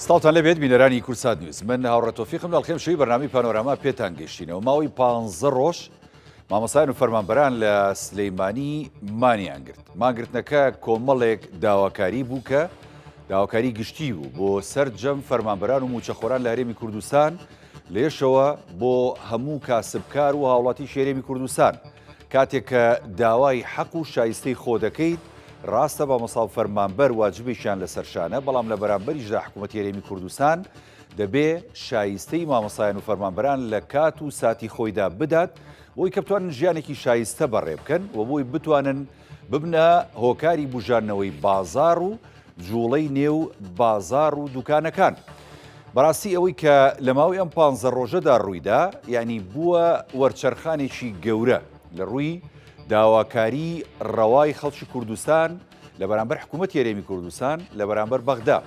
سڵاتان لەبێت بینەرانی کورسات نیوز من هاوڕێ تۆفیقم لە ئەڵخێم شەوی بەرنامی پانۆراما پێتان گەشتینەوە ماوەی 15 ڕۆژ مامۆسایان و فەرمانبەران لە سلەیمانی مانگرتنەکە کۆمەڵێک داواکاری بوو کە داواکاری گشتی بوو بۆ سەرجەم فەرمانبەران و موچەخۆران لە هەرێمی کوردستان لێشەوە بۆ هەموو کاسبکار و هاوڵاتی شێرێمی کوردستان کاتێک کە داوای حەق و شایستەی خۆ دەکەیت ڕاستە بە مەساو فەرمانبەر واجبێکیان لە سەرشانە بەڵام لە بەرامبەریشدا حکوومەتی هەرێمی کوردستان دەبێ شایستەی مامۆسایان و فەرمانبەران لە کات و ساتی خۆیدا بدات بۆی کە بتوانن ژیانێکی شایستە بەڕێ بکەن و بۆی بتوانن ببنە هۆکاری بژاردنەوەی بازاڕ و جوڵەی نێو بازاڕ و دوکانەکان. بەڕاستی ئەوەی کە لە ماوەی ئەم 15 ڕۆژەدا ڕوویدا یعنی بووە وەرچەرخانێکی گەورە لە ڕووی داواکاری ڕەوای خەڵکی کوردستان لە بەرامبەر حکوومەتی هەرێمی کوردستان لە بەرامبەر بەغدا.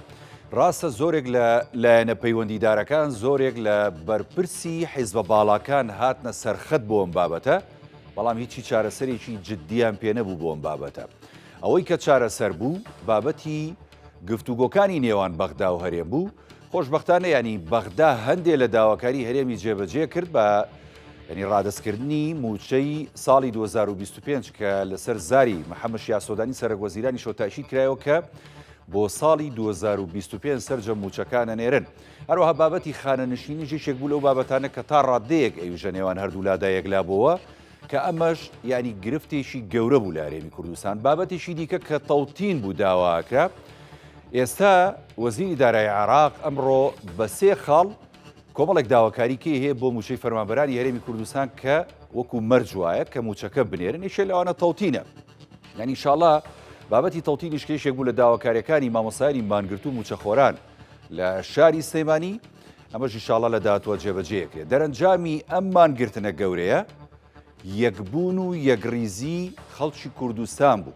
ڕاستە زۆرێک لە لایەنە پەیوەندیدارەکان زۆرێک لە بەرپرسی حیزبە باڵاکان هاتنە سەرخەت بۆ ئەم بابەتە بەڵام هیچی چارەسەرێکی جددیان پێ نەبوو بۆ ئەم بابەتە. ئەوەی کە چارەسەر بوو بابەتی گفتوگۆکانی نێوان بەغدا و هەرێم بوو. خۆشبەختانە ینی بەغدا هەندێک لە داواکاری هەرێمی جێبەجێ کرد بە ینی ڕادەستکردنی موچەی ساڵی 2025 کە لەسەر زاری محەممەد یاسۆدانی سەرۆکوەزیرانی شۆتاشی کرایەوە کە بۆ ساڵی 2025 سەرجەم موچەکانە نێرن. هەروەها بابەتی خانەنشینی ژێشێک بوو لەو بابەتانە کە تا ڕادەیەک ئەویژە نێوان هەردوو لادایەک لابەوە کە ئەمەش ینی گرفتێکی گەورە بوو لە هەرێمی کوردستان. بابەتێکی دیکە کە تەوتین بوو داواکرا. ئێستا وەزیری دارایی عێراق ئەمڕۆ بە 3 خاڵ کۆمەڵێک داواکاریکەی هەیە بۆ موچەی فەرمانبەرانی هەرێمی کوردستان کە وەکو مەرج وایە کە موچەکە بنێرن یەکێک لەوانە تەوتینە. یعنی ئینشاڵڵا بابەتی تەوتینیش کێشێک بوو لە داواکاریەکانی مامۆسایانی مانگرتو و موچەخۆران لە شاری سلەیمانی ئەمەش ئینشاڵڵا لە داهاتوە جێبەجێیەکرێت. دەرەنجامی ئەم مانگرتنە گەورەیە یەکبوون و یەکریزی خەڵکی کوردستان بوو.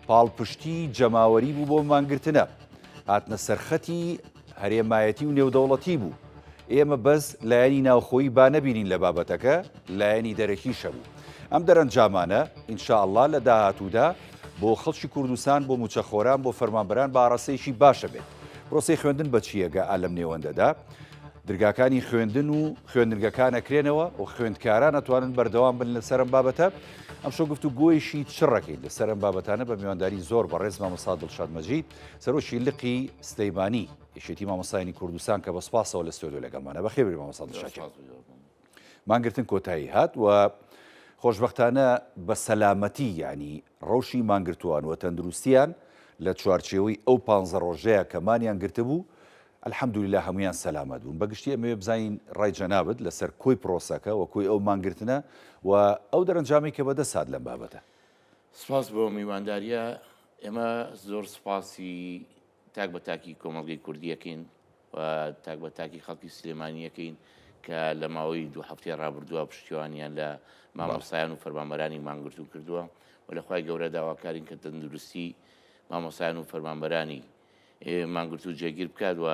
پاڵپشتی جەماوەری بوو بۆ مانگرتنە هاتنە سەرخەتی هەرێمایەتی و نێودەوڵەتی بوو. ئێمە بەس لایەنی ناوخۆیی با نەبینین لە بابەتەکە لایەنی دەرەکیشە بوو. ئەم دەرەنجامانە ئینشاءڵڵا لە داهاتوودا بۆ خەڵکی کوردستان بۆ موچەخۆران بۆ فەرمانبەران بە ئاڕاستەیەکی باشە بێت. پرۆسەی خوێندن بە چیەگە ئالەم نێوەندەدا درگاکانی خوێندن و خوێندنگەکان ئەکرێنەوە و خوێندکاران ئەتوانن بەردەوام بن لەسەر ئەم بابەتە. ئەم شەو گفتوگۆیشی چڕەکەین لەسەر ئەم بابەتانە بە میوانداری زۆر بەڕێز مامۆستا دڵشاد مەجید سەرۆکی لقی سلەیمانی یەکێتی مامۆستایانی کوردستان کە بەسپاسەوە لە ستۆدیۆ لەگەڵمانە. بەخێر مامۆستا دڵشاد. مانگرتن کۆتایی هات و خۆشبەختانە بە سەلامەتی ینی ڕەوشی مانگرتووان و تەندروستیان لە چوارچێوەی ئەو 15 ڕۆژەیە کە مانیان گرتە بوو الحەمدولیلا هەمویان سەلامەت بوون. بەگشتی ئەمەوێ بزانین ڕای جەنابەت لەسەر کۆی پرۆسەکە و کۆی ئەو مانگرتنە و ئەو دەرەنجامی کە بەدەسات لەم بابەتە. سپاس بۆ میوانداریە. ئێمە زۆر سپاسی تاک بە تاکی کۆمەڵگەی کوردیەکەین و تاک بە تاکی خەڵکی سلێمانیەکەین کە لە ماوەی 2 هەفتەی ڕابردووە پشتیوانیان لە مامۆسایان و فەرمانبەرانی مانگرتو کردووە و لە خوای گەورە داواکارین کە تەندروستی مامۆسایان و فەرمانبەرانی مانگرتو جێگیر بکات و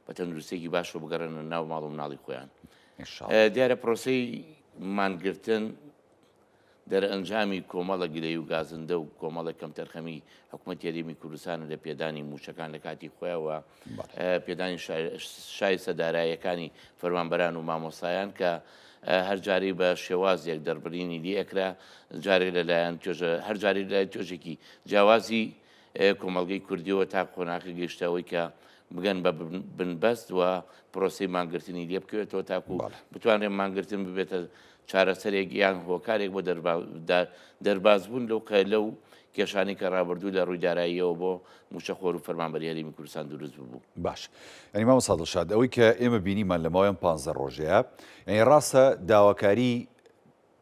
بە تەندروستێکی باشەوە بگەڕێنە ناو ماڵ و مناڵی خۆیان. دیارە پرۆسەی مانگرتن دەرئەنجامی کۆمەڵە گلەی و گازندە و کۆمەڵە کەم تەرخەمی حکوومەتی هەرێمی کوردستان لە پێدانی موچەکان لە کاتی خۆیەوە پێدانی شای سەداراییەکانی فەرمانبەران و مامۆسایان کە هەر جارەی بە شێوازێک دەربڕینی دی ئەکرا جارێک لەلایەن هەر جارێک لای تۆژێکی جیاوازی کۆمەڵگەی کوردیەوە تا قۆناغی گەیشتەوەی کە بگەن بە بنبەست و پرۆسی مانگرتنی لێ بکەوێتەوە تاکو بتوانێت مانگرتن ببێتە چارەسەرێک یان هۆکارێک بۆ دەربازبوون لەو کێشانی کە ڕابردوو لە ڕووی داراییەوە بۆ موچەخۆر و فەرمانبەری هەرێمی کوردستان دروست ببوو. باش ینی مامۆستا دڵشاد ئەوەی کە ئێمە بینیمان لە ماوەی 15 ڕۆژەیە یعنی ڕاستە داواکاری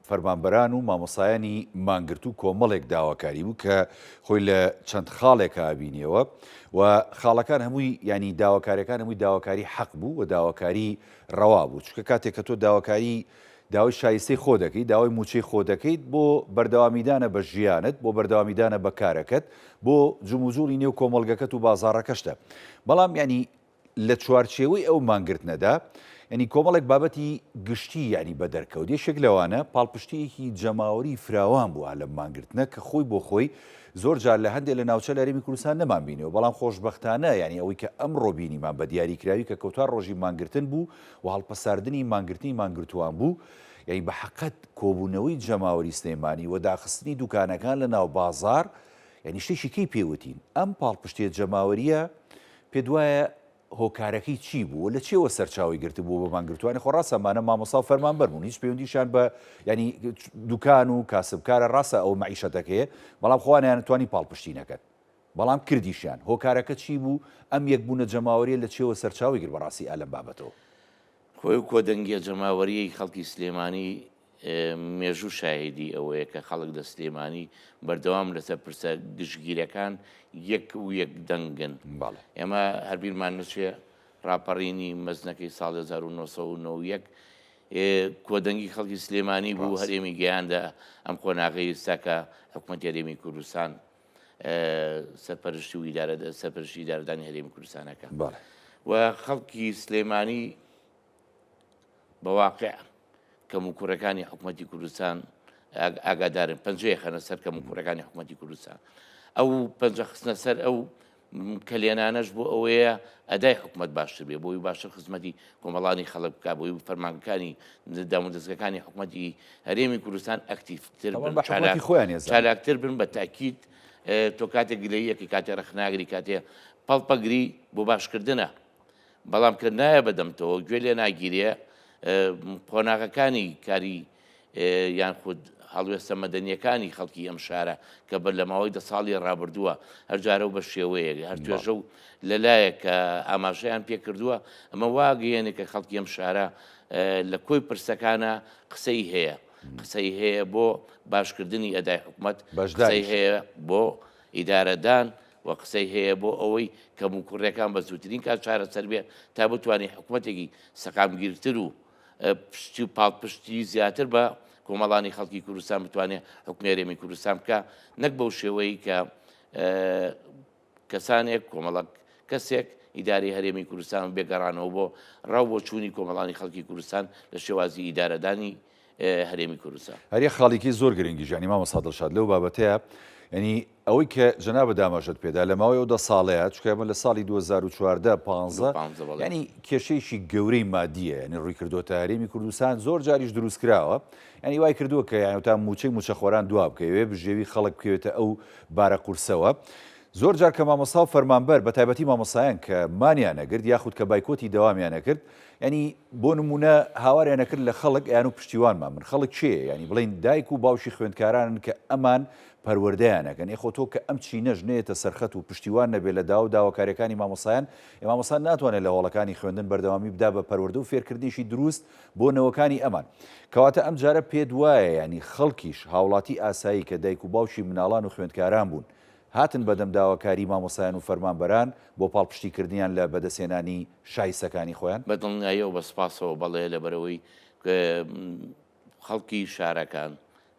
فەرمانبەران و مامۆسایانی مانگرتو کۆمەڵێک داواکاری بوو کە خۆی لە چەند خاڵێکە بینیەوە و خاڵەکان هەمووی ینی داواکاریەکان هەمووی داواکاری حەق بوو و داواکاری ڕەوا بوو. چونکە کاتێک کە تۆ داواکاری داوای شایستەی خۆ دەکەیت داوای موچەی خۆ دەکەیت بۆ بەردەوامیدانە بە ژیانت بۆ بەردەوامیدانە بە کارەکەت بۆ جموجوڵی نێو کۆمەڵگەکەت و بازاڕەکەشتە. بەڵام ینی لە چوارچێوەی ئەو مانگرتنەدا ینی کۆمەڵێک بابەتی گشتی ینی بە دەرکەوت یەشێک لەوانە پاڵپشتیەکی جەماوەری فراوان بووە لە مانگرتنە کە خۆی بۆ خۆی زۆر جار لە هەندێک لە ناوچە لە هەرێمی کوردستان نەمان بینەوە بەڵام خۆشبەختانە ینی ئەوەی کە ئەمڕۆ بینیمان بە دیاریکراوی کە کەوتار ڕۆژی مانگرتن بوو و هەڵپەساردنی مانگرتنی مانگرتووان بوو یعنی بە حەقەت کۆبوونەوەی جەماوەری سلێمانی و داخستنی دوکانەکان لە ناو بازار یعنی شتێکی کەی پێوتین ئەم پاڵپشتێ جەماوەریە پێ دوایە هۆکارەکەی چی بوو لە چێوە سەرچاوی گرت بوو بە مانگرتوانی خۆ ڕاستەمانە مامۆستا و فەرمانبەر بوون هیچ پەیوەندیشان بە ینی دوکان و کاسبکارە ڕاستە ئەو مەعیشەتەکەیە بەڵام خۆیان نەتوانی پاڵپشتی نەکەن بەڵام کردیشیان هۆکارەکە چی بوو ئەم یەکبوونە جەماوەریە لە چێوە سەرچاوی گرت بەڕاستی ئالەم بابەتەوە خۆی کۆدەنگیە جەماوەریەی خەڵکی سلێمانی مێژوو شاهدی ئەوەیە کە خەڵک لە سلێمانی بەردەوام لەسەر پرسە گشتگیرەکان یەک و یەک دەنگن ئێمە هەربیرمان نوچێ ڕاپەڕینی مەزنەکەی ساڵ 1991 کۆدەنگی خەڵکی سلێمانی بوو هەرێمی گەیاندا ئەم قۆناغی ئێستاکە حکوومەتی هەرێمی کوردستان سەرپەرشتی و سەرپەرشتی ئیدارەدانی هەرێمی کوردستانەکە و خەڵکی سلێمانی بەواقع کەم و کوڕەکانی حکوومەتی کوردستان ئاگادارن پەنجەیە خەنە سەر کەم و کوڕەکانی حکوومەتی کوردستان ئەو پەنجە خستنە سەر ئەو کەلێنانەش بۆ ئەوەیە ئەدای حکوومەت باشتر بێ بۆی باشتر خزمەتی کۆمەڵانی خەڵک بکات بۆی فەرمانەکانی دامودەستگەکانی حکوومەتی هەرێمی کوردستان ئەکتیڤتر بن چالاکتر بن بە تاکید تۆ کاتێک گلەیەکی کاتێ ڕەخناگری کاتێ پەڵپەگری بۆ باشکردنە بەڵام کرد نایە بەدەمتەوە گوێ لێ ناگیرێ قۆناغەکانی کاری یان خود هەڵوێستە مەدەنیەکانی خەڵکی ئەم شارە کە بەر لە ماوەی 10 ساڵی ڕابردووە هەرجارە و بە شێوەیە هەر توێژە و لەلایە کە ئاماژەیان پێ کردووە ئەمە واگەیەنێ کە خەڵکی ئەم شارە لە کۆی پرسەکانە قسەی هەیە قسەی هەیە بۆ باشکردنی ئەدای حکوومەت قسەی هەیە بۆ ئیدارەدان و قسەی هەیە بۆ ئەوەی کەم و کوڕەکان بە زووترین کات چارەسەر بێ تا بتوانێت حکوومەتێکی سەقامگیرتر و پشتی و پاڵپشتی زیاتر بە کۆمەڵانی خەڵکی کوردستان بتوانێت حکومەتی هەرێمی کوردستان بکە نەک بەو شێوەیە کە کەسانێک کۆمەڵک کەسێک ئیداری هەرێمی کوردستان بێگەڕانەوە بۆ ڕاو بۆ چوونی کۆمەڵانی خەڵکی کوردستان لە شێوازی ئیدارەدانی هەرێمی کوردستان هەریە خاڵێکی زۆر گرنگی ژانی مامۆستا دڵشاد لەو بابەتەیە ینی ئەوەی کە جەنابە دامەژت پێدا لە ماوەی ئەو 10 ساڵەیە چکە ئێمە لە ساڵی 2014 ینی کێشەیەکی گەورەی مادیە ینی ڕووی کردوتە هەرێمی کوردستان زۆر جاریش دروست کراوە ینی وای کردووە کە یانتا موچەی موچەخۆران دوا بکەوێ بژێوی خەڵک بکەوێتە ئەو بارە قورسەوە زۆر جار کە مامۆستا و فەرمانبەر بە تایبەتی مامۆسایان کە مانیانە کرد یاخود کە بایکۆتی دەوامیانە کرد ینی بۆ نمونە هاواریانە کرد لە خەڵک یان و پشتیوانمان من خەڵک چێ ینی بڵین دایک و باوشی خوێندکارانن کە ئەمان پەروەردەیانەکەن خۆتۆ کە ئەم چینەش نێتە سەرخەت و پشتیوان نەبێت لە داو داواکاریەکانی مامۆسایان مامۆسان ناتوانێت لە هەوڵەکانی خوێندن بەردەوامی بدا بە پەروەردە و فێرکردنیشی دروست بۆ نەوەکانی ئەمان کەواتە ئەم جارە پێ دوایە ینی خەڵکیش هاوڵاتی ئاسایی کە دایک و باوشی مناڵان و خوێندکاران بوون هاتن بەدەم داواکاری مامۆسایان و فەرمانبەران بۆ پاڵپشتیکردنیان لە بەدەستێنانی شایستەکانی خۆیان بەدڵنیاییەوە بە سپاسەوە بەڵێ لەبەرەوەی خەڵکی شارەکان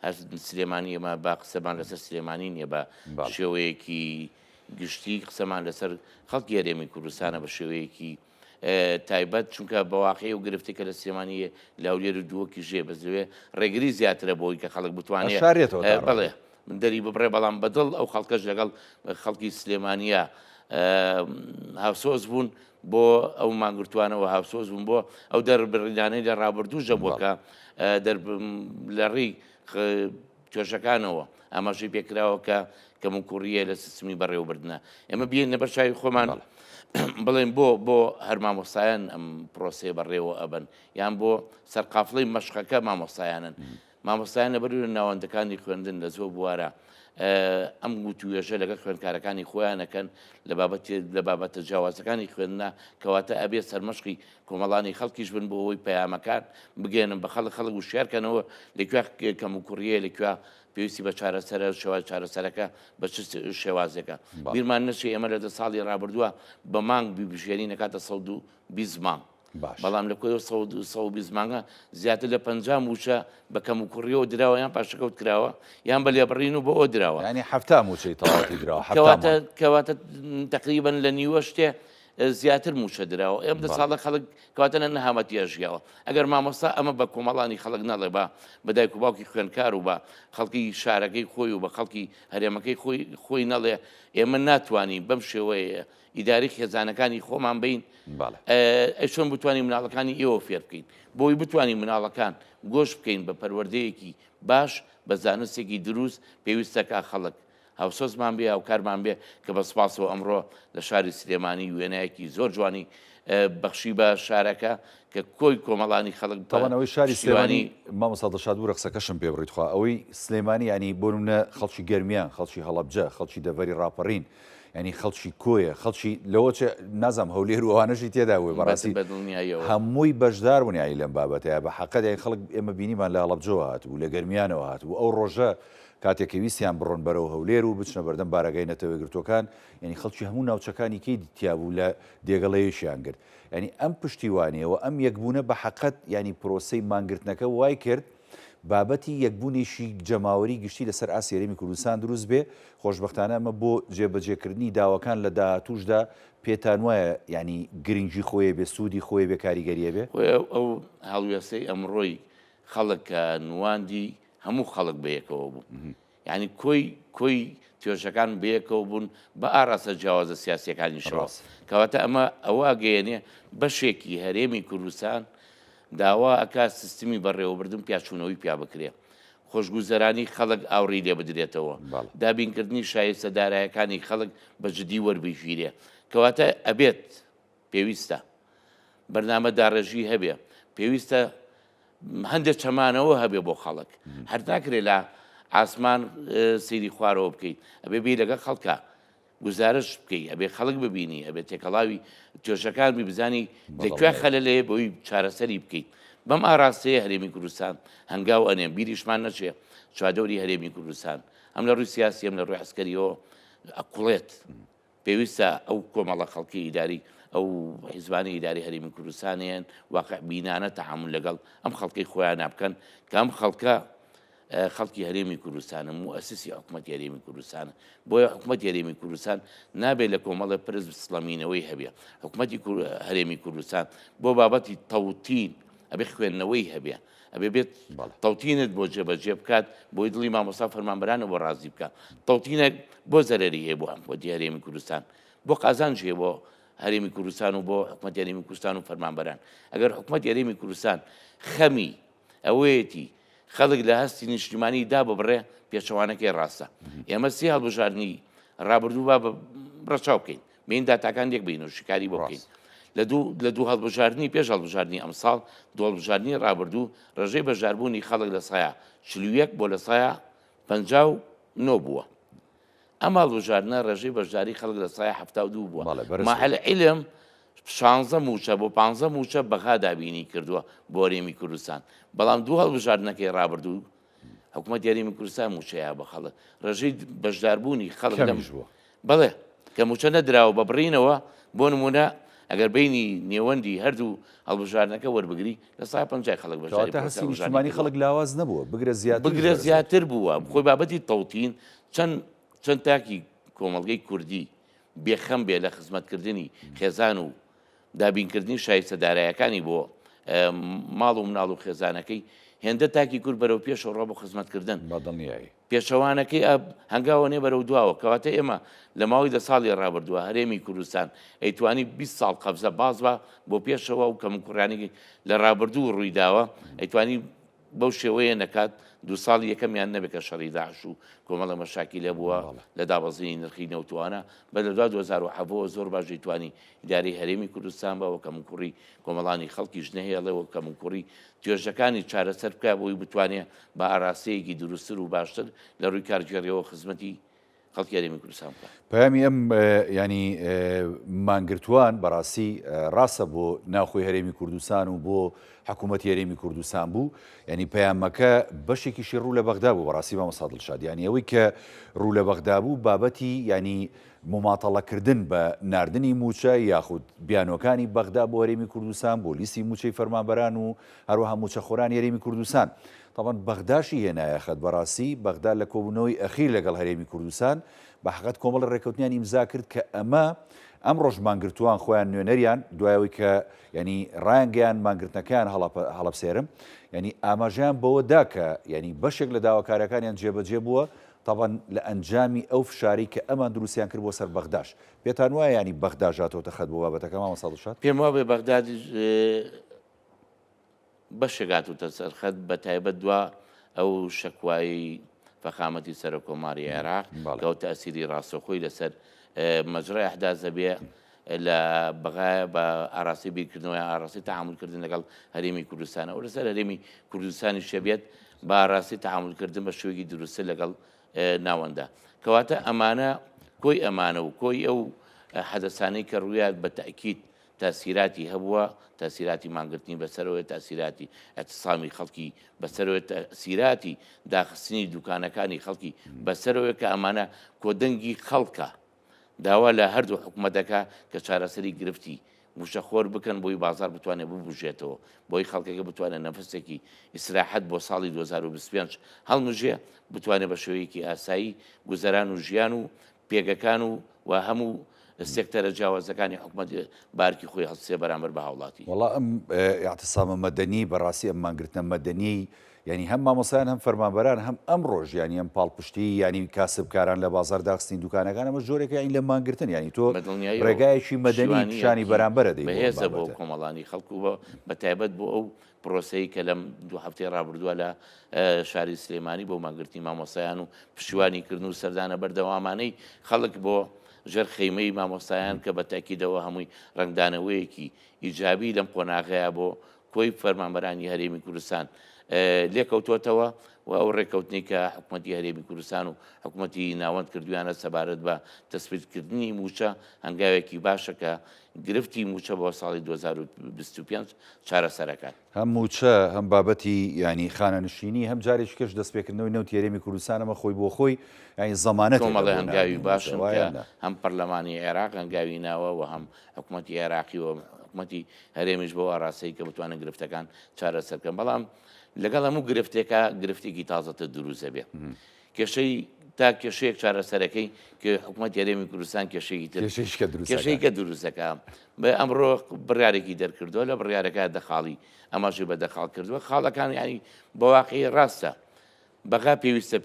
هەر سلێمانی ئێمە با قسەمان لەسەر سلێمانی نییە بە شێوەیەکی گشتی قسەمان لەسەر خەڵکی هەرێمی کوردستانە بە شێوەیەکی تایبەت چونکە بەواقعی و گرفتێکە لە سلێمانیە لاولێر و دووەکی ژێ بەزوێ ڕێگری زیاترە بۆی کە خەڵک بتوانێت بڵێ من دەری ببڕێ بەڵام بەدڵ ئەو خەڵکەش لەگەڵ خەڵکی سلێمانیە هاوسۆز بوون بۆ ئەو مانگرتوانەوە هاوسۆز بوون بۆ ئەو دەربڕیدانەی لە ڕابردووژە بووکە لە ڕێی توێژەکانەوە ئاماژەی پێکراوە کە کەم و کوڕیە لە سیستمی بەڕێوەبردنە ئێمە بێن لەبەر چاوی خۆمان بڵێن بۆ هەر مامۆستایان ئەم پرۆسێ بەڕێوە ئەبن یان بۆ سەرقافڵەی مەشقەکە مامۆستایانن مامۆستایان لەبەر ناوەندەکانی خوێندن لە زۆر بوارە ئەم گوتوێژە لەگەڵ خوێندکارەکانی خۆیانەکەن لە بابەتە جیاوازەکانی خوێندنە کەواتە ئەبێت سەرمەشقی کۆمەڵانی خەڵکیش بن بۆ ئەوەی پەیامەکان بگەێنن بە خەڵک وشیارکەنەوە لەکوێ کەم و کوڕیە لەکوێ پێویستی بە چارەسەرە شێواز چارەسەرەکە بە چ شێوازێکە بیرمان نەچێ ئێمە لە 10 ساڵی ڕابردووە بە مانگ بژێری نەکاتە 120 مانگ بەڵام لە کۆی 120 مانگە زیاتر لە 50 موچە بە کەم و کوڕیەوە دراوە یان پاشەکەوت کراوە یان بە لێبڕین و بە ئەو درراوە ینی هەفتا موچەی تەواوەتی دراوە کەواتە تقریبا لە نیوە شتێ زیاتر موچە درراوە ئێم دە ساڵە خەڵک کاتەنە نەهامەتیە ژیاوە ئەگەر مامۆستا ئەمە بە کۆمەڵانی خەڵک نەڵێ بە بەدایک و باوکی خوێنکار و بە خەڵکی شارەکەی خۆی و بە خەڵکی هەرێمەکەی خۆی نەڵێ ئێمە ناتوانین بەم شێوەیە ئیداری خێزانەکانی خۆمان بین چۆن بتوانین مناڵەکانی ئێوە فێر بکەین بۆی بتوانین مناڵەکان گۆش بکەین بە پەروەردەیەکی باش بە زانستێکی دروست پێویستەکە خەڵک هاوسۆزمان بێ هاوکارمان بێ کە بە سپاسەوە ئەمڕۆ لە شاری سلێمانی وێنایەکی زۆر جوانی بەخشی بە شارەکە کە کۆی کۆمەڵانی خەڵک تاوانەوەی شاری سلێمانی مامۆستا دڵشاد و ڕقسەکەشم پێ بڕیت خوا ئەوەی سلێمانی ینی بۆ نمونە خەڵکی گەرمیان خەڵکی هەڵەبجە خەڵکی دەڤەری ڕاپەڕین ینی خەڵکی کۆیە خەڵکی لەوە نازام هەولێر و ئەوانەشی تێدا بووی بەڕاستی هەمووی بەشدار بوونیایی لەم بابەتەیە بە حەقەت یان خەڵک ئێمە بینیمان لە هەڵەبجەوە هاتوو لە گەرمیانەوە هاتوو ئەو ڕۆژە کاتێک ویستیان بڕۆن بەرەو هەولێر و بچنە بەردەم بارەگای نەتەوەی گرتوەکان ینی خەڵکی هەموو ناوچەکانی کەی دیتیابوو لە دێگەڵەیەشیان کرد ینی ئەم پشتیوانیەوە ئەم یەکبوونە بە حەقەت ینی پرۆسەی مانگرتنەکە وای کرد بابەتی یەکبوونیشی جەماوەری گشتی لەسەر ئاسیێرەمی کوردستان دروست بێ خۆشبەختانە ئەمە بۆ جێبەجێکردنی داواکان لە داهاتووشدا پێتان وایە ینی گرنگی خۆیە بێ سوودی خۆی بێ کاریگەریە بێ ئەو هەڵوێستەی ئەمڕۆی خەڵک نواندی هەموو خەڵک بەیەکەوە بوو یعنی کۆی توێژەکان بەیەکەوە بوون بە ئاراستە جیاوازە سیاسیەکانی شڕاست کەواتە ئەمە ئەوە گەیەنێ بەشێکی هەرێمی کوردستان داوا ئەکا سیستمی بەڕێوەبردن پیاچوونەوەی پیا بکرێ خۆشگوزەرانی خەڵک ئاوڕێی لێ بدرێتەوە دابینکردنی شایستە دارایەکانی خەڵک بە جدی وەربژیرێ کەواتە ئەبێت پێویستە بەرنامە داڕێژی هەبێ پێویستە هەندێک چەمانەوە هەبێ بۆ خەڵک هەر ناکرێت لە ئاسمان سەیری خوارەوە بکەیت ئەبێ بێ لەگە خەڵکە گزارش بکەیت ئەبێ خەڵک ببینی ئەبێت تێکەڵاوی توێژەکانی بزانی لەکوێ خەلە لێ بۆی چارەسەری بکەیت بەم ئاراستەیە هەرێمی کوردستان هەنگاو ئەنێم بیریشمان نەچێ چوادەوری هەرێمی کوردستان ئەم لە ڕووی سیاسی ئەم لە ڕووی عسکەریەوە ئەقوڵێت پێویستە ئەو کۆمەڵە خەڵکی ئیداری ئەو حیزبانی ئیداری هەرێمی کوردستانیان واقع بینانە تەحمل لەگەڵ ئەم خەڵکی خۆیان نابکەن کە ئەم خەڵکە خەڵکی هەرێمی کوردستانە موسسی حکوومەتی هەرێمی کوردستانە بۆیە حکوومەتی هەرێمی کوردستان نابێت لە کۆمەڵە پرز سڵەمینەوەی هەبێ حکوومەتی هەرێمی کوردستان بۆ بابەتی تەوتین ئەبێ خوێندنەوەی هەبێ ئەبێ بێت تەوتینت بۆ جێبەجێ بکات بۆی دڵی مامۆستا فەرمانبەرانەوە ڕازی بکات تەوتینێک بۆ زەرەری هەیە بۆ حکوومەتی هەرێمی کوردستان بۆ قازانج هەیە بۆ هەرێمی کوردستان و بۆ حکوومەتی هەرێمی کوردستان و فەرمانبەران ئەگەر حکوومەتی هەرێمی کوردستان خەمی ئەوەیەتی خەڵک لە هەستی نیشتیمانی دا ببڕێ پێچەوانەکەی ڕاستە ئێمە سی هەڵبژاردننی ڕابردوو با ڕەچاو بکەین بین داتاکان یەک بین و شکاری بۆ بکەین لە دوو هەڵبژاردننی پێش هەڵبژاردننی ئەمساڵ دوو هەڵبژاردننی ڕابردوو ڕێژەی بەشداربوونی خەڵک لە سایە 41 بۆ لە سایە 59 بووە ئەمە هەڵبژاردنە ڕێژەی بەشداری خەڵک لە سایە 72 بووە ماحەل عیلم 16 موچە بۆ 15 موچە بەغا دابینی کردووە بۆ هەرێمی کوردستان بەڵام دوو هەڵبژاردنەکەی ڕابردوو حکوومەت هەرێمی کوردستان موچەیە بە خەڵک ڕێژەی بەشداربوونی خەڵک بەڵێ کە موچە نەدراوە بە بڕینەوە بۆ نمونە ئەگەر بینی نێوەندی هەردوو هەڵبژاردنەکە وەربگری لە سای 50 خەڵک بەشداری خەڵک لاواز نەبووە بگرە زیاتر بووە خۆی بابەتی تەوتین چەند تاکی کۆمەڵگەی کوردی بێخەم بێ لە خزمەتکردنی خێزان و دابینکردنی شایستە دارایەکانی بۆ ماڵ و مناڵ و خێزانەکەی هێندە تاکی کورد بەرەو پێشەوە ڕۆ بە خزمەتکردن پێشەوانەکەی هەنگاوانێ بەرەو دواوە کەواتە ئێمە لە ماوەی 10 ساڵی ڕابردووە هەرێمی کوردستان ئەیتوانی 20 ساڵ قەبزە باز بە بۆ پێشەوە و کەمکوڕانێکی لە ڕابردوو ڕوویداوە ئەیتوانی بەو شێوەیە نەکات دو ساڵ یەکەمیان نەبێت کە شەڕی داعش و کۆمەڵە مەشاکی لێ بووە لە دابەزینی نرخی نەوتوانە بە لە 2007 زۆر باش دەیتوانی ئیداری هەرێمی کوردستان بەوە کەمکوڕی کۆمەڵانی خەڵکی ژنەهێڵەوە کەمکوڕی توێژەکانی چارەسەر بکە بۆی بتوانێت بە ئاراستەیەکی دروستتر و باشتر لە ڕووی کارگێڕیەوە خزمەتی خەڵکی هەرێمی کوردستان بکە. پەیامی ئەم ینی مانگرتووان بەڕاستی ڕاستە بۆ ناوخۆی هەرێمی کوردستان و بۆ حکوومەتی هەرێمی کوردستان بوو ینی پەیامەکە بەشێکیشی ڕوو لە بەغدا بوو بەڕاستی مامۆستا دڵشاد ینی ئەوەی کە ڕوو لە بەغدا بوو بابەتی ینی مماتەڵەکردن بە ناردنی موچە یاخود بیانۆکانی بەغدا بۆ هەرێمی کوردستان بۆ لیستی موچەی فەرمانبەران و هەروەها موچەخۆرانی هەرێمی کوردستان طبعا بەغداشی هێنایە خەت بەڕاستی بەغدا لە کۆبوونەوەی ئەخیر لەگەڵ هەرێمی کوردستان بە حقیقەت کۆمەڵ ڕێکەوتنیان ئیمزا کرد کە ئەم ڕۆژمانگرتووان خۆیان نوێنەریان دوایەوەی کە ینی ڕایانگەیان مانگرتنەکەیان هەڵەبسێرم ینی ئاماژیان بەوە دا کە ینی بەشێک لە داواکاریەکانیان جێبەجێ بووە تاوان لە ئەنجامی ئەو فشاری کە ئەمان دروستیان کرد بۆ سەر بەغداش پێتان وایە ینی بەغداژاتەوە خەت بۆ بابەتەکە مامە ساڵشات پێم وابێ بەغدادی بەشێگات و تەسەرخەت بە تایبەت دووە ئەو شەکوایی فەخامەتی سەرۆک کۆماری عێراق کە تەسیری ڕاستەخۆی لەسەر مەجرای ئەحداثە بێ لە بەغایە بە ئاراسی بیرکردنەوەی ئاراسی تەعاملکردن لەگەڵ هەرێمی کوردستانە و لەسەر هەرێمی کوردستانی شەبێت بە ئاراسی تەعاملکردن بە شێوەیەکی دروستە لەگەڵ ناوەندا کەواتە ئەمانە کۆی ئەمانە و کۆی ئەو حەدەسانەی کە ڕوویات بە تەئکید تاسیراتی هەبووە تاسیراتی مانگرتنی بەسەرەوەی تاسیراتی ئەتسامی خەڵکی بەسەرەوەی تاسیراتی داخستنی دوکانەکانی خەڵکی بەسەرەوەی کە ئەمانە کۆدەنگی خەڵکە داوا لە هەردوو حکوومەتەکە کە چارەسەری گرفتی موشەخۆر بکەن بۆی بازار بتوانێت ببژێتەوە بۆی خەڵکەکە بتوانێت نەفسێکی ئیسراحەت بۆ ساڵی 2025 هەڵمژێ بتوانێت بە شێوەیەکی ئاسایی گوزەران و ژیان و پێگەکان و هەموو سێکتەرە جیاوازەکانی حکوومەت بارکی خۆی هەڵسێ بەرامبەر بە هاوڵاتی وڵا ئەم اعتسامە مەدەنی بەڕاستی ئەم مانگرتنە مەدەنی ینی هەم مامۆسایان هەم فەرمانبەران هەم ئەم ڕۆژ ینی ئەم پاڵپشتی ینی کاسبکاران لە بازار داخستین دوکانەکان ئەمە جۆرێک یانی لە مانگرتن ینی تۆ ڕێگایەکی مەدەنی پیشانی بەرامبەرە دەی بەهێزە بۆ کۆمەڵانی خەڵکو بە تایبەت بۆ ئەو پرۆسەی کە لەم دوو هەفتەی ڕابردووە لە شاری سلێمانی بۆ مانگرتی مامۆسایان و پشتیوانیکردن و سەردانە بەردەوامانەی خەڵک بۆ ژێر خەیمەی مامۆستایان کە بە تاکیدەوە هەمووی ڕنگدانەوەیەکی ئیجابی لەم قۆناغەیە بۆ کۆی فەرمانبەرانی هەرێمی کوردستان لێکەوتوتەوە و ئەو ڕێکەوتنی کە حکوومەتی هەرێمی کوردستان و حکوومەتی ناوەند کردویانە سەبارەت بە تەسبیتکردنی موچە هەنگاوێکی باشە کە گرفتی موچە بۆ ساڵی 2025 چارەسەرەکان هەم موچە هەم بابەتی ینی خانەنشینی هەم جارێک کەش دەستپێکردنەوەی نەوت هەرێمی کوردستانەمە خۆی بۆ خۆی ینی زەمانەت کۆمەڵی هەنگاوی باشن هەم پەرلەمانی عێراق هەنگاوی ناوە و هەم حکوومەتی عێراقی و حکوومەتی هەرێمیش بۆ ئاڕاستەی کە بتوانن گرفتەکان چارەسەرکەن بەڵام لەگەڵ هەموو گرفتێکە گرفتێکی تازەتە دروستە بێ کێشەی تا کێشەیەک چارەسەرەکەی کە حکوومەت هەرێمی کوردستان کێشەیەکە دروستەکە بە ئەمڕۆ بڕیارێکی دەرکردووە لە بڕیارەکە دەخاڵی ئەماشی بە دەخاڵ کردووە خاڵەکان ینی بە واقعی ڕاستە بەغا پێویستە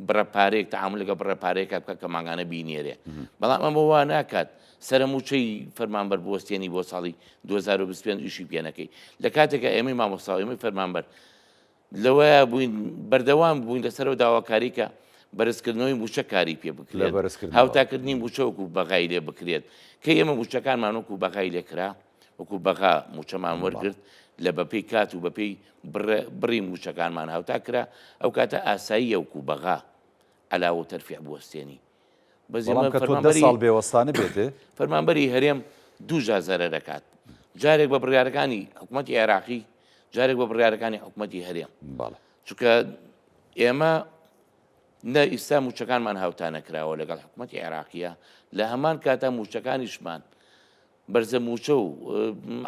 بڕەپارێک تەعامل لەگە بڕەپارێکە بکە کە ماگانە بینێرێ بەڵام ئەمە وا ناکات سەرموچەی فەرمانبەر بوەستێنی بۆ ساڵی 2025 ئیشی پێنەکەی لە کاتێکە ئێمەی مامۆستاوی فەرمانبەر لەوەیە بووین بەردەوام بووین لەسەرەوە داواکاری کە بەرزکردنەوەی موچە کاری پێ بکرێت هاوتاکردنی موچە وەکو بەغای لێ بکرێت کە ئێمە موچەکانمان وەکو بەغای لێکرا وەکو بەغا موچەمان وەرگرت لە بەپێی کات و بەپێی بڕی موچەکانمان هاوتا کرا ئەو کاتە ئاسایی وەکو بەغا عەلاوە تەرفیع بوەستێنی ساڵ بێوەستانە بێتێ فەرمانبەری هەرێم دوو جازەرە دەکات جارێک بە بڕیارەکانی حکوومەتی عێراقی جارێک بە بڕیارەکانی حکوومەتی هەرێم چونکە ئێمە نە ئیستا موچەکانمان هاوتا نەکراوە لەگەڵ حکوومەتی عێراقیە لە هەمان کاتە موچەکانیشمان بەرزە موچە و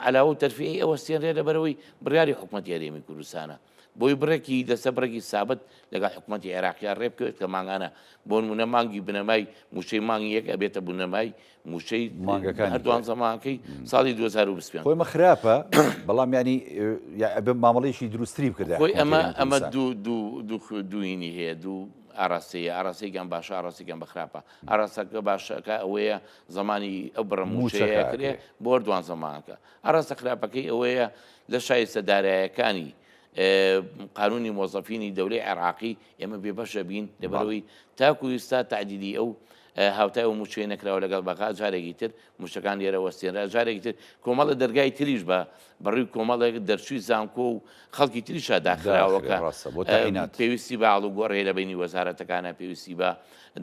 عەلاوە تەرفیعی ئەوەستێنرێ لەبەرەوەی بڕیاری حکوومەتی هەرێمی کوردستانە بۆی بڕێکی دەسە بڕێکی سابت لەگەڵ حکوومەتی عێراقیان ڕێ بکەوێت کە ماگانە بۆ نمونە مانگی بنەمای موچەی مانگی یەک ئەبێتە بنەمای موچەی هەردووان زەمانکەی ساڵی 2025 خۆی مە خراپە بەڵام ینی مامەڵەیەکی دروستری بکرد خۆی ئەمە دووینی هەیە دوو ئاراسەیەکیان باشە ئاراسێکیان بەخراپە ئاراسەکە باشەکە ئەوەیە زمانی ئەو بڕەموچەیە کرێ بۆ دوان زەمانکە ئاراسە خراپەکەی ئەوەیە لە شایستە دارایەکانی قانونی مۆزەفینی دەولەی عێراقی ئێمە بێبەشە بین لەبەرەوەی تاکو ئێستا تعدیلی ئەو هاوتای و موچەیە نەکراوە لەگەڵ بەغا جارێکی تر موچەکان لێرە وەستێنرا جارێکی تر کۆمەڵە دەرگای تریش بە بەڕووی کۆمەڵێک دەرچووی زانکۆ و خەڵکی تریشا داخراوەکە پێویستی بە ئاڵوگۆڕێ لە بینی وەزارەتەکانە پێویستی بە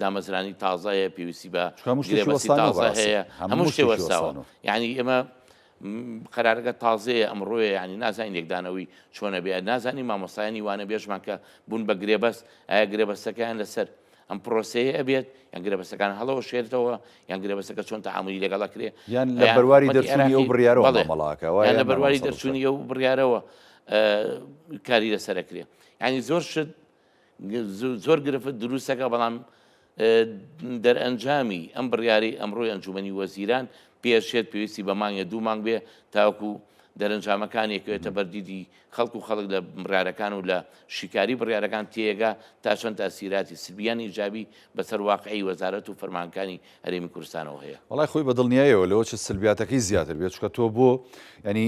دامەزرانی تازایە پێویستی بە گرێبەستی تازە هەیە هەموو شتێ وەستاوە یعنی ئێمە قەرارەکە تازەیە ئەمڕۆیە ینی نازانین یەکدانەوەی چۆنە بێ نازانی مامۆستایانی وانە بێژمان کە بوون بە گرێبەست ئایا گرێبەستەکەیان لەسەر ئەم پرۆسەیە ئەبێت یان گرێبەستەکان هەڵەوە شێرتەوە یان گرێبەستەکە چۆن تەعاملی لەگەڵا کرێ یان لە بەرواری دەرچوونی ئەو بڕیارەوە مەڵاکەوە یان لە بەرواری دەرچوونی ئەو بڕیارەوە کاری لەسەرەکرێ ینی زۆر شت زۆر گرفت دروستەکە بەڵام دەرئەنجامی ئەم بڕیاری ئەمڕۆی ئەنجومەنی وەزیران پێشێت پێویستی بە مانگە 2 مانگ بێ تاوەکو دەرەنجامەکانێکێتە بەردیدی خەڵک و خەڵک لە بڕارەکان و لە شیکاری بڕیارەکان تێگا تا چەند تاسیراتی سلبیان ئیجابی بەسەر واقعی وەزارەت و فەرمانەکانی هەرێمی کوردستانەوە هەیە. وڵای خۆی بەدڵنیایەوە لەوە چ سلبیاتەکەی زیاتر بێت چکە تۆ بۆ ینی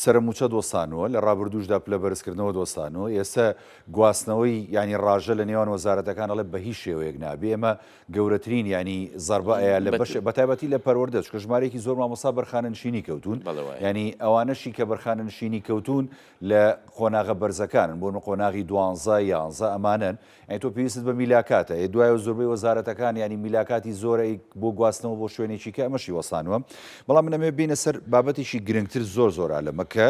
سەرموچە دۆستانەوە لە ڕابردوشدا پلە بەرزکردنەوە دۆستانەوە ئێستا گواستنەوەی ینی ڕاژە لە نێوان وەزارەتەکان ئەڵێ بە هیچ شێوەیەک نابێ ئەمە گەورەترین ینی زەربەیە لە بەش بەتایبەتی لە پەروەردە چکە ژمارەیەکی زۆر مامۆستا بەرخانەنشینی کەوتون ینی ئەوانەشی کە بەرخانەنشینی کەوتون لە قۆناغە بەرزەکانن بۆ قۆناغی 12 11 ئەمانن ئەی تۆ پێویست بە میلاکاتە دوایە زۆربەی وەزارەتەکان ینی میلاکاتی زۆرە بۆ گواستنەوە بۆ شوێنێکی کە ئەمەشی وەسانوە بەڵام منەمێ بینە سەر بابەتێکی گرنگتر زۆر لەمەکە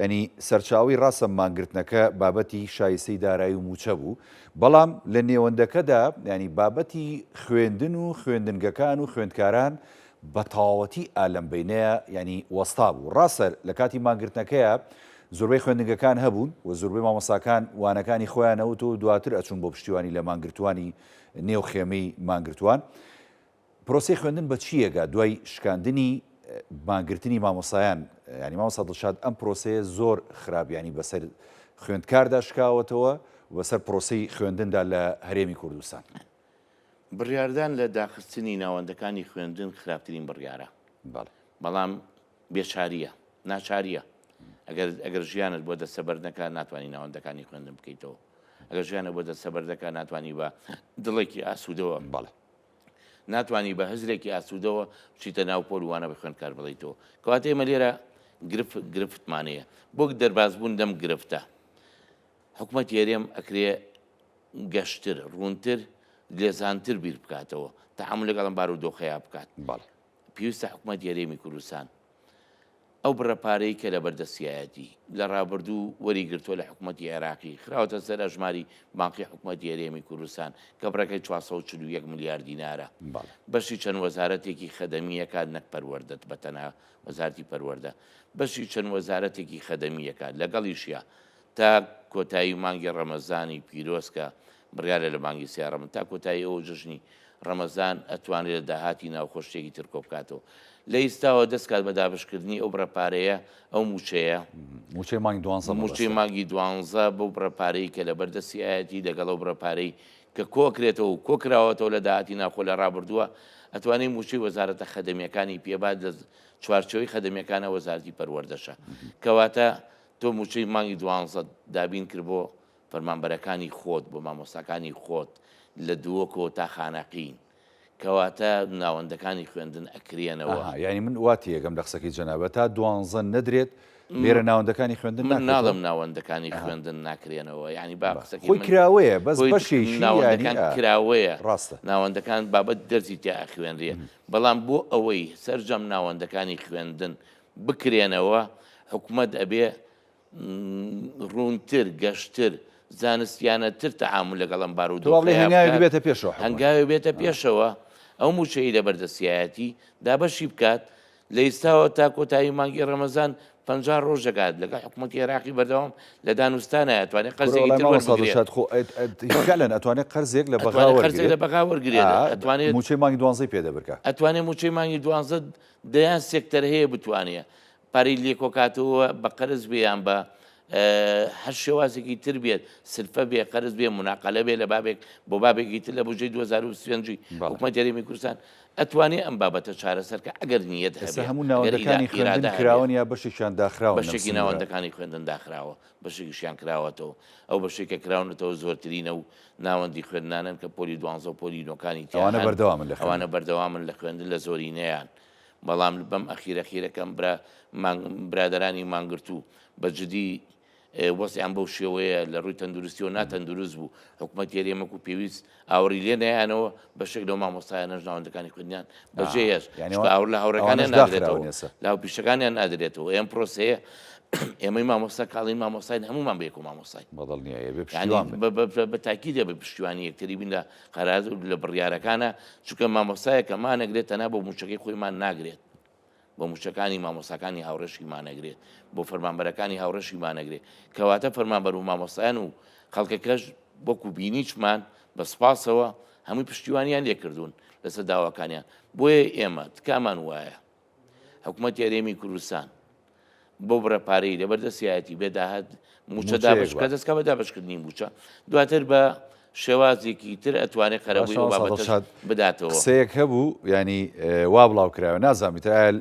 ینی سەرچاوی ڕاستە مانگرتنەکە بابەتی شایستەی دارایی و موچە بوو بەڵام لە نێوەندەکەدا ینی بابەتی خوێندن و خوێندنگەکان و خوێندکاران بە تەواوەتی ئالەمبینەیە ینی وەستا بوو ڕاستە لە کاتی مانگرتنەکەیە زۆربەی خوێندنگەکان هەبوون و زۆربەی مامۆساکان وانەکانی خۆیانەوت و دواتر ئەچوون بۆ پشتیوانی لە مانگرتوانی نێوخێمەی مانگرتوان پرۆسی خوێندن بە چیەگە دوای شکاندنی مانگرتنی مامۆسایان ینی مامۆستا دڵشاد ئەم پرۆسەیە زۆر خراپیانی بەسەر خوێندکاردا شکاوەتەوە بەسەر پرۆسی خوێندندا لە هەرێمی کوردستان بڕیاردان لە داخستنی ناوەندەکانی خوێندن خراپترین بڕیارە بەڵام بێچاریە ناچاریە ئەگەر ژیانت بۆ دەستەبەردەکە ناتوانانی ناوەندەکانی خوێندن بکەیتەوە ئەگەر ژیانە بۆ دەستەبەردەکە ناتوانانی بە دڵێکی ئاسوودەوە ناتوانانی بە هەزرێکی ئاسوودەوە بچیتە ناو پۆلوانە بە خوێندکار بڵیتەوە کەواتە ئێمە لێرە گرفتمانەیە بۆ دەربازبوون دەم گرفتە حکوومەت هێرێم ئەکرێ گەشتر ڕوونتر لێزانتر بیر بکاتەوە تەحمل لەگەڵم بارودۆخەیە بکات پێویستە حکوومەت هێرێمی کوردستان ئەو بڕەپارەی کە لە بەردەستایەتی لە ڕابردوو وەریگرتووە لە حکوومەتی عێراقی خراوەتە سەر ئەژماری بانقی حکوومەتی هەرێمی کوردستان کە بڕەکەی 441 میلیارد دینارە بەشی چەند وەزارەتێکی خەدەمیەکە نەک پەروەردەت بەتەنها وەزارەتی پەروەردە بەشی چەند وەزارەتێکی خەدەمیەکە لەگەڵیشیە تا کۆتایی مانگی ڕەمەزانی پیرۆزکە بڕیارە لە مانگی سیارەمە تا کۆتایی ئەو جژنی ڕەمەزان ئەتوانێت لە داهاتی ناوخۆشتێکی تر کۆ بکاتەوە لە ئێستاوە دەستکات بە دابشکردنی ئەو بڕەپارەیە ئەو موچەیە موچەی مانگی 12 بۆ بڕەپارەی کە لە بەردەستی ئاەتی لەگەڵ ئەو بڕەپارەی کە کۆکرێتەوە و کۆکراوەتەوە لە داهاتی ناخۆ لە ڕابردووە ئەتوانێت موچەی وەزارەتە خەدەمیەکانی پێبات لە چوارچەوەی خەدەمیەکانە وەزارەتی پەروەردەشە کەواتە تۆ موچەی مانگی 12 دابین کرد بۆ فەرمانبەرەکانی خۆت بۆ مامۆستاکانی خۆت لە دووەکەوە تا خانەقین کەواتە ناوەندەکانی خوێندن ئەکرێنەوە ینی من واتی یەکەم لە قسەکەی جەنابەت تا 12 نەدرێت لێرە ناوەندەکانی خوێندن ناڵم ناوەندەکانی خوێندن ناکرێنەوە ینی با قسەکەی خۆی کراوەیە بەس بەشێکی ناوەندەکان کراوەیە ڕاستە ناوەندەکان بابەت دەرزی تیا خوێنرێ بەڵام بۆ ئەوەی سەرجەم ناوەندەکانی خوێندن بکرێنەوە حکوومەت ئەبێ ڕوونتر گەشتر زانستیانەتر تەعامل لەگەڵم هەنگاوی بێتە پێشەوە ئەو موچەی لە بەردەستایەتی دابەشی بکات لە ئێستاوە تا کۆتایی مانگی ڕەمەزان 50 ڕۆژەکات لەگەڵ حکوومەتی عێراقی بەردەوام لە دانوستانە ئەتوانێت قەرزێکی ئەتوانێت قەرزێک لە بەغا وەرگێت ئەتوانێت موچەی مانگی 12 پێدە بکات ئەتوانێت موچەی مانگی 12 دەیان سێکتەر هەیە بتوانێت پارەی لێکۆکاتەوە بە قەرز بیان بە هەر شێوازێکی تر بێت سلفە بێ قەرز بێ مناقەلە بێ لە بابێک بۆ بابێکی تر لە بودجەی 2025 حکوومەت هەرێمی کوردستان ئەتوانێت ئەم بابەتە چارەسەرکە ئەگەر نیەت هەبێت هەموو ناوەندەکانی خوێندن کراون یا بەشێکیان داخراوە بەشێکی ناوەندەکانی خوێندن داخراوە بەشێکیشیان کراوەتەوە ئەو بەشێکە کراونەتەوە زۆرترینە و ناوەندی خوێندنانن کە پۆلی 12 و پۆلی نۆکانی ئەوانە بەردەوامن لە خوێندن لە زۆرینەیان بەڵام بەم ئەخیرەکەم برادەرانی مانگرتوو بەجددی وەسییان بەو شێوەیە لە ڕووی تەندروستی و ناتەندروست بوو حکوومەت هێرێمەک و پێویست ئاوری لێ نەیانەوە بەشێک لەو مامۆستایانەش ناوەندەکانی خوێندیان بەجێیەش لە هاوڕەکانیان نادرێتەوە لاو پیشەکانیان نادرێتەوە ئەم پرۆسەیە ئێمەی مامۆستا کاڵین مامۆستاین هەمومان بە یەک و مامۆستای بە تاکی دێ بە پشتیوانی یەکتری بین لە قەراز لە بڕیارەکانە چونکە مامۆستایە کە مانەگرێت تەنها بۆ موچەکەی خۆیمان ناگرێت بۆ موچەکانی مامۆستاکانی هاوڕێشی مانەگرێت بۆ فەرمانبەرەکانی هاوڕێشی مانەگرێت کەواتە فەرمانبەر و مامۆستایان و خەڵکەکەش وەکو بینیچمان بە سپاسەوە هەمووی پشتیوانیان لێکردوون لەسەر داواکانیان. بۆیە ئێمە تکامان وایە حکوومەت هەرێمی کوردستان بۆ بڕەپارەی لەبەردەستایەتی بێداهات موچە دابشکە دەستکە بە دابشکردنی موچە دواتر بە شێوازێکی تر ئەتوانێت قەرەبووی و بابەتەش بداتەوە. قسەیەک هەبوو ینی وا بڵاو کراوە نازانیترایل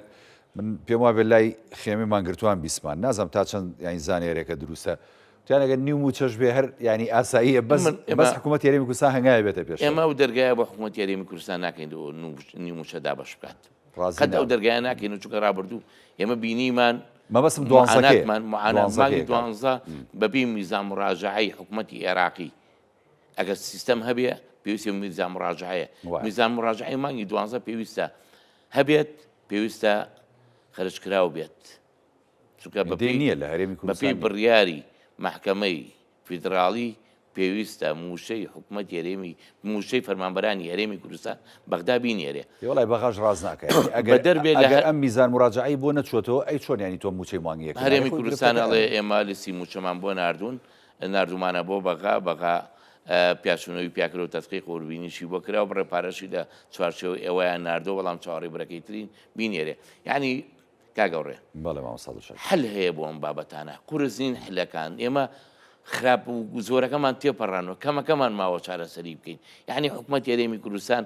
من پێم وابێت لای خێمی مانگرتوان بیسمان نازانم تا چەند ینی زانێرێکە دروستە توانەگە نیو موچەش بێ هەر ینی ئاساییە بەس حکوومەت هەرێمی کوردستان هەنگایە بێتە پێش ئێمە و دەرگایە بۆ حکوومەت هەرێمی کوردستان ناکەین نیو موچە دابش بکات قەت ئەو دەرگایە ناکەین و چونکە ڕابردوو ئێمە بینیمان مەبەسم دوانزەکەمان مانگی دوانزە بەبی میزان مڕاجعەی حکوومەتی عێراقی ئەگەر سیستەم هەبێ پێویستی میزان مڕاجعەیە میزان مڕاجعەی مانگی دوانزە پێویستە هەبێت پێویستە خەرجکراو بێت چونکە نییە لە هەرێمی بەپێی بڕیاری محکەمەی فیدراڵی پێویستە موشەی حکوومەت هەرێمی موشەی فەرمانبەرانی هەرێمی کوردستان بەغدا بینێرێ وڵای بەغاش ڕاز ناکەێت ئەگەر ئەم میزان مراجعی بۆ نەچۆتەوە ئەی چۆنیانی تۆ موچەی مانگیەکە هەرێمی کوردستان ئەڵێ ئێمە لسی موچەمان بۆ نردومانە بۆ بەغا پیاشونەوەی پیاکرە و تەسقیق قوربینیشی بۆ کرا و بڕێپارەشی لە چوارچێوە ئێوەیان نردۆ بەڵام چاوەڕێ بەرەکەی ترین بینێرێ یعنی کاگەڕێ هەل هەیە بۆ ئەم بابەتانە قورسین هەلەکان ئێمە خراپ و زۆرەکەمان تێپەڕانەوە کەمەکەمان ماوە چارەسەری بکەین یعنی حکوومەت هەرێمی کوردستان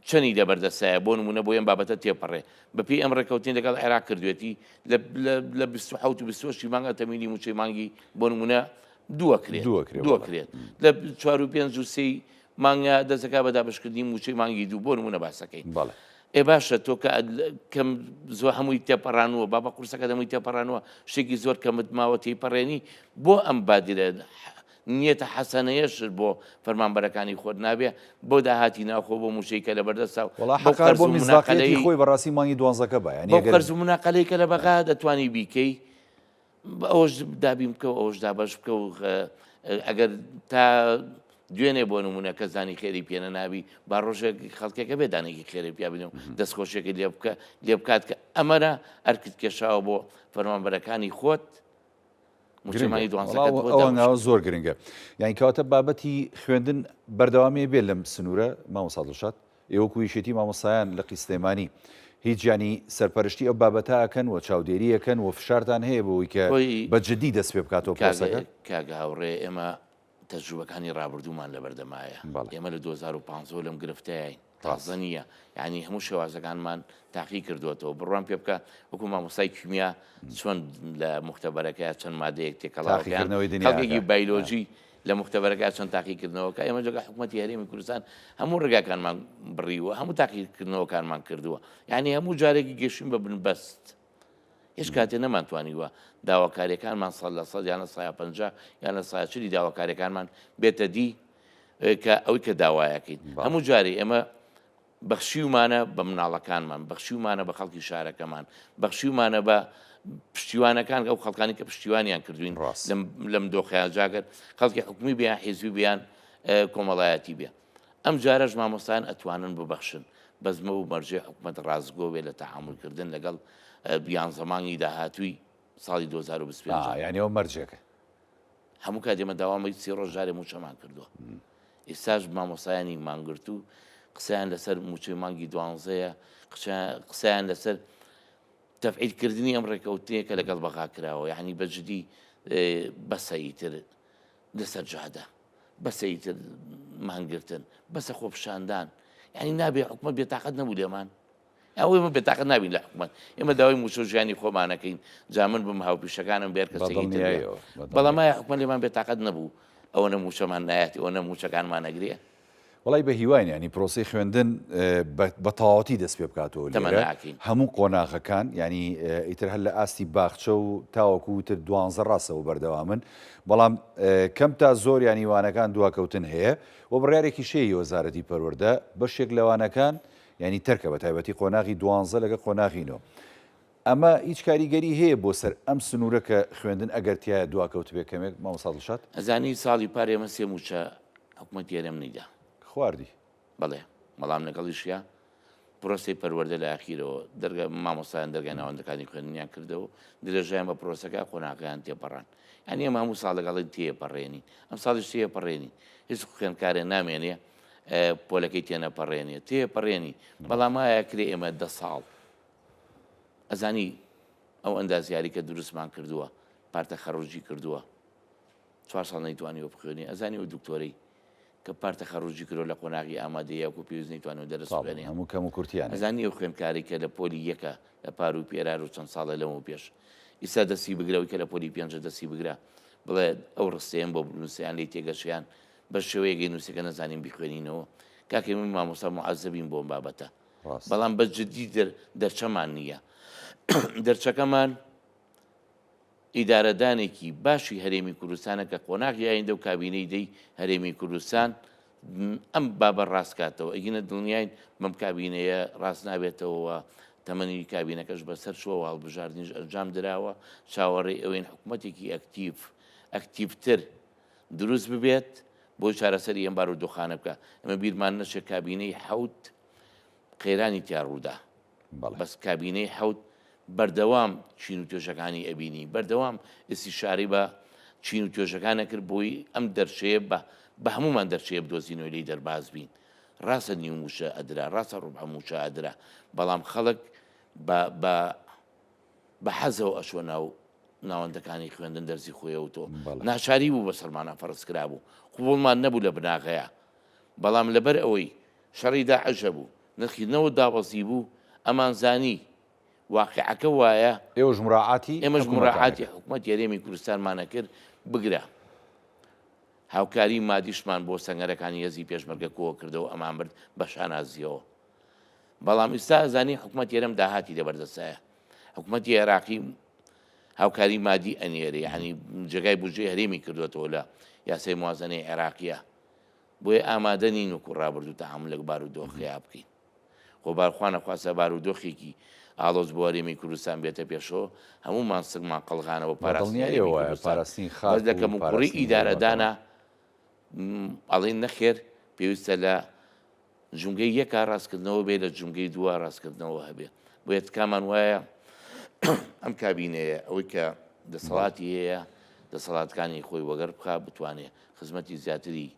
چەنی دەبەردەسایە بۆ نمونە بۆ ئەم بابەتە تێپەڕێ بەپێی ئەم ڕێکەوتین لەگەڵ عێراق کردوێتی لە 27 و 28 مانگە تەمینی موچەی مانگی بۆ نمونە دووەکرێت لە 4 و 5 و 3 مانگە دەستەکە بە دابشکردنی موچەی مانگی دوو بۆ نمونە باسەکەین ئێ باشە تۆ کەم زۆر هەمووی تێپەڕانوە بابا قورسەکە دەمووی تێپەڕانوە شتێکی زۆر کەمت ماوە تێپەڕێنی بۆ ئەم بادرە نیەتە حەسەنەیەشت بۆ فەرمانبەرەکانی خۆت نابێ بۆ داهاتی ناوخۆ بۆ موشەیکە لە بەردەستا بۆ میزاقەتی خۆی بەڕاستی مانگی دوانزەکە بە بۆ قەرز و مناقەلەیکە لە بەغا دەتوانی بیکەی ئەوش دابیم بکە و ئەوش دابش بکە و ئەگەر تا دوێنێ بۆ نمونە کە زانی خێری پێنە نابی با ڕۆژێک خەڵکێکە بێدانێکی خێری پیا بنێ و دەستخۆشێکی لێ بکات کە ئەمەرە ئەرکت کێشاوە بۆ فەرمانبەرەکانی خۆت موچەمانی دوانزەکە زۆر گرنگە یانی کەواتە بابەتی خوێندن بەردەوامی بێت لەم سنوورە مامۆستا دڵشاد ئێوە کویشێتی مامۆسایان لە قیستێمانی هیچ ینی سەرپەرشتی ئەو بابەتاکەن و چاودێریەکەن و فشارتان هەیە بۆەوەی کە بە جددی دەست پێ بکاتەوە پرۆسەکە کاگە هاوڕێ ئێمە تەجروبەکانی ڕابردوومان لە بەردەمایە ئێمە لە 2015 لەم گرفتایین تازە نییە یعنی هەموو شێوازەکانمان تاقی کردوێتەوە بڕوان پێ بکە وەکو مامۆستای کیمیا چۆن لە مختبەرەکە چەند مادەیەک تێکەڵاوەکەی بایلۆژی لە مختبەرەکە چەند تاقیکردنەوەکە ئێمە جگە حکوومەتی هەرێمی کوردستان هەموو ڕێگاکانمان بڕیوە هەموو تاقیکردنەوەکانمان کردووە یعنی هەموو جارێکی گەشتین بە بنبەست هیچ کاتێ نەمانتوانیوە داواکاریەکانمان 100% یانە 150 یانە 140 داواکاریەکانمان بێتە دی کە ئەوەی کە داوایەکەین هەموو جارێ ئێمە بەخشیومانە بە مناڵەکانمان بەخشیومانە بە خەڵکی شارەکەمان بەخشیومانە بە پشتیوانەکان ئەو خەڵکانی کە پشتیوانیان کردوین لەم دۆخیان جاگەر خەڵکی حکومی بیان حیزبی بیان کۆمەڵایەتی بێ ئەم جارەش مامۆستایان ئەتوانن ببەخشن بەزمە و مەرجێ حکومەت ڕازگۆ بێ لە تەحامولکردن لەگەڵ بیان زەمانی داهاتووی ساڵی 2025 یعنی ئەو مەرجێکە هەموو کاتێمە داوامەی 30 ڕۆژ جارێ موچەمان کردووە ئێستاش مامۆسایانی مانگرت و قسەیان لەسەر موچەی مانگی دوانزەیە قسەیان لەسەر تەفعیلکردنی ئەم ڕێکەوتەیە کە لەگەڵ بەغا کراوە یعنی بەجددی بەسەیتر لەسەر جادە بەسەیتر مانگرتن بەسە خۆپشاندان یعنی نابێ حکومەت بێتاقەت نەبوو لێمان ئەوەی من بێتاقەت نابین لە حکومەت ئێمە داوای موچە ژیانی خۆمانەکەین جامن بم هاوپیشەکانم بێر کەسێکی بەڵام حکومەت لێمان بێتاقەت نەبوو ئەوە نە موچەمان نایەتی ئەوە نە موچەکانمان نەگرێ وڵی بە هیوای ینی پرۆسی خوێندن بە تەواوەتی دەست پێ بکاتەوە هەموو قۆناغەکان ینی ئیتر هەر لە ئاستی باخچە و تاوەکو تر 12 ڕاستەوە بەردەوامن بەڵام کەم تا زۆر یانیوانەکان دواکەوتن هەیە و بڕیارێکی شەیە وەزارەتی پەروەردە بەشێک لەوانەکان ینی تەرکە بە تایبەتی قۆناغی 12 لەگە قۆناغینەوە ئەمە هیچ کاریگەری هەیە بۆ سەر ئەم سنوورە کە خوێندن ئەگەر تایە دواکەوت بێ کەمێک مامۆستا دڵشاد ئەزانی ساڵی پار ئێمە سێ موچە حکومەتی هەرێم نەیدا خواردی بەڵێ بەڵام لەگەڵیشیە پرۆسی پەروەردە لە ئاخیرەوە دەرگە مامۆستایان دەرگای ناوەندەکانی خوێندنیان کردەوە درێژیان بە پرۆسەکە قۆناغیان تێپەڕان ئەنی ئەمە هەموو ساڵ لەگەڵی تێپەڕێنی ئەم ساڵیش تێپەڕێنی هیچ خوێندکارێ نامێنێ پۆلەکەی تێنەپەڕێنێ تێپەڕێنی بەڵام وایە کرێ ئێمە 10 ساڵ ئەزانی ئەو ئەندازیاری کە دروستمان کردووە پارتە خەڕۆژی کردووە 4 ساڵ نەیتوانیوە بخوێنێ ئەزانی و دکتۆرەی کە پارتە خەڕۆژی کردو لە قۆناغی ئامادەیە و پێویست نەیتوانێت دەرس بێنێ هەموو کەم و کورتیان ئەزانی ئەو خوێندکاری کە لە پۆلی یەکە لە پار و پێرار و چەند ساڵە لەمە پێش ئیستا دەستی بگرەوەی کە لە پۆلی پێنج دەستی بگرە بڵێ ئەو ڕستەیەم بۆ بنووسیان لی تێگەشیان بە شێوەیەگەی نووسەکە نەزانین بخوێنینەوە کاکەی من مامۆستا معەزەبین بۆم بابەتە بەڵام بە جددی دەرچەمان نییە دەرچەکەمان ئیدارەدانێکی باشی هەرێمی کوردستانە کە قۆناغی ئایندە و کابینەی دەی هەرێمی کوردستان ئەم بابە ڕاستکاتەوە ئەگینە دڵنیاین بەم کابینەیە ڕاست نابێتەوە تەمەنی کابینەکەش بەسەر شووە و هەڵبژاردنیش ئەنجام درراوە چاوەڕێی ئەوەین حکوومەتێکی ئەکتیڤتر دروست ببێت بۆی چارەسەری ئەم بارودۆخانە بکە ئەمە بیرمان نەچێت کابینەی حەوت قەیرانی تیاڕوودا بەس کابینەی حەوت بەردەوام چین و توێژەکانی ئەبینی بەردەوام ئستیشاری بە چین و توێژەکانە کرد بۆی ئەم دەرچەیە بە هەمومان دەرچەیە بدۆزینەوەی لی دەرباز بین ڕاستە نیوموشە ئەدرا ڕاستە ڕوبعەموشە ئەدرا بەڵام خەڵک بە حەزەوە ئەشوە ناوەندەکانی خوێندن دەرزی خۆیەوە تۆ ناچاری بوو بە سەرمانە فەرزکرا بوو قوڵمان نەبوو لە بناغەیە بەڵام لەبەر ئەوەی شەڕی داعشە بوو نرخینەوە دابەزی بوو ئەمان زانی واقعەکە وایە ئێوەش مراعاتی ئێمەش مراعاتی حکوومەت یاریێمی کوردستانمانە کرد بگرە هاوکاری مادیشمان بۆ سەنگەرەکانی هێزی پێشمەرگە کۆوە کردەوە ئەمان برد بە شانازیەوە بەڵام ئێستا ئەزانی حکوومەت یێرەم داهاتی لەبەردەسایە حکوومەتی عێراقی هاوکاری مادی ئەنێرە یعنی جێگای بودجێ هەرێمی کردوێتەوە لە یاسای موازنەی عێراقیە بۆیە ئامادە نین وەکو ڕابردوو تەحمل لە بارودۆخیا بکەین خۆ بارخواانە خواسە بارودۆخێکی ئاڵۆز بۆ هەرێمی کوردستان بێتە پێشەوە هەمومان سگمان قەڵغانەوە پاراستنی خاڵ دەکەم و کوڕی ئیدارەدانە ئەڵێن نەخێر پێویستە لە جونگەی یەکە ڕاستکردنەوە بێ لە جونگەی دووە ڕاستکردنەوە هەبێت بۆیە تکامان وایە ئەم کابینەیە ئەوەی کە دەسەڵاتی هەیە دەسەڵاتەکانی خۆی وەگەر بخا بتوانێت خزمەتی زیاتری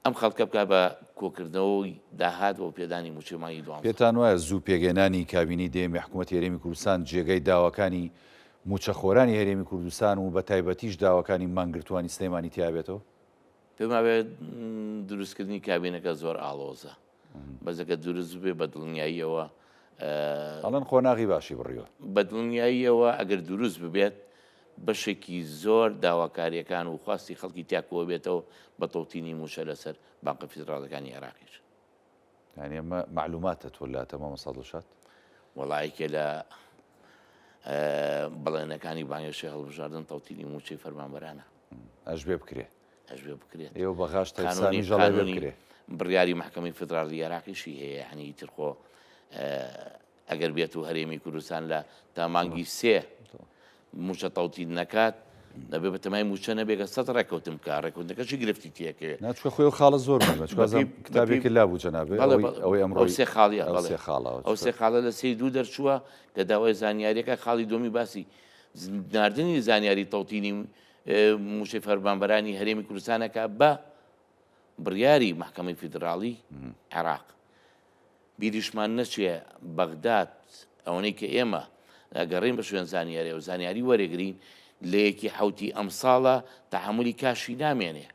ئەم خەڵکە بکە بە کۆکردنەوەی داهات بۆ پێدانی موچەمانی دوام پێتان وایە زوو پێگەێنانی کابینی دێمی حکوومەت هەرێمی کوردستان جێگەی داواکانی موچەخۆرانی هەرێمی کوردستان و بە تایبەتیش داواکانی مانگرتوانی سلێمانی تیابێتەوە پێم وایە دروستکردنی کابینەکە زۆر ئاڵۆزە بەزەکە دروست بێ بە دڵنیاییەوە ئەڵەن خۆناغی باشی بڕیوە بە دڵنیاییەوە ئەگەر دروست ببێت بەشێکی زۆر داواکاریەکان و خواستی خەڵکی تیاکۆ بێتەوە بە تەوتینی موشە لەسەر بانقە فیدراڵەکانی عێراقیش یعنی ئەمە معلوماتە تۆ لە تەمامە سەدڵشات وەڵایەکێ لە بەڵێنەکانی بانگێشی هەڵبژاردن تەوتینی موچەی فەرمانبەرانە ئەش بێ بکرێ بکرێت ئێوە بەغاش تەسانی ژەڵای بکرێ بڕیاری محکەمەی فدراڵی عێراقیشی هەیە هەنی ترخۆ ئەگەر بێت و هەرێمی کوردستان لە تا مانگی سێ موچە تەوتین نەکات دەبێ بە تەمای موچە نەبێگە سەد ڕێکەوتم کار ڕێکوتەکەشی گرفتی تێکەوێت ناچکە خۆی خاڵە زۆر کتابێکی لابوو جەنابێ ئەوەی ئەمڕۆ سێ خاڵی ئەو سێ خاڵە لە سەی دوو دەرچووە کە داوای زانیاریەکە خاڵی دۆمی باسی ناردنی زانیاری تەوتینی موشەی فەرمانبەرانی هەرێمی کوردستانەکە بە بڕیاری محکەمەی فیدراڵی عێراق بیریشمان نەچێ بەغداد ئەوەی کە ئێمە ئەگەڕین بە شوێن زانیاری و زانیاری وەرەگرین لە یەکی حوتی ئەم ساڵە تەحملی کاشی نامێنێ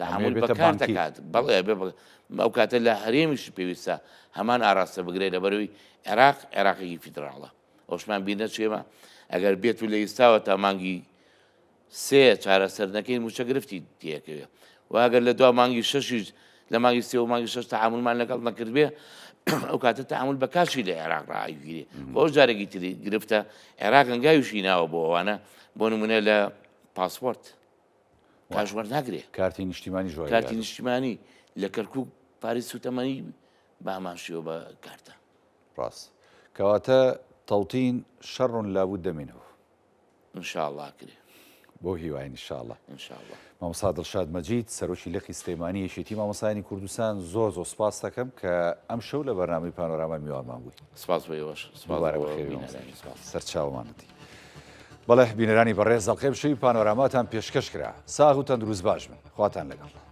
تەحمل بەکار دەکات بەڵێ ئەو کاتە لە هەرێمیش پێویستە هەمان ئاراستە بگرێت لە بەرەوەی عێراقێکی فیدراڵە ئەوشمان بینە چێمە ئەگەر بێت و لە ئێستاوە تا مانگی سێ چارەسەرنەکەی موچە گرفتی تێکەوێ واگەر لە دو مانگی شەشیش لە مانگی سێ و مانگی شەش تەحملمان لەگەڵ نەکرد بێ ئەو کاتە تەحمل بە کاشی لە عێراق ڕائگیرێ بۆ جارێکی تری گرفتە عێراق ئەنگاویشی ناوە بۆ ئەوانە بۆ نمونە لە پاسپۆرت کاژوەر ناگرێ کارتی نیشتیمانی ژۆر کارتی نیشتیمانی لە کەرکووک پاری سوتەمەنی باماشیەوە بە کارتە ڕاست کەواتە تەوتین شەڕون لابوود دەمێنەوە ئینشاءڵڵا کرێ بۆ هیواین ئینشاءڵڵا ئینشاءڵڵا مامۆستا دڵشاد مەجید سەرۆکی لەخی سلێمانی یەکێتی مامۆسایانی کوردستان زۆر سوپاس دەکەم کە ئەم شەو لە بەرنامەی پانۆراما میوانمان بووی سپاس بۆیەوەش سەرچاومانەتی بەڵێ بینەرانی بەڕێز دەڵقێ شەوی پانۆراماتان پێشکەش کرا ساغ و تەندروست باش بن خواتان لەگەڵ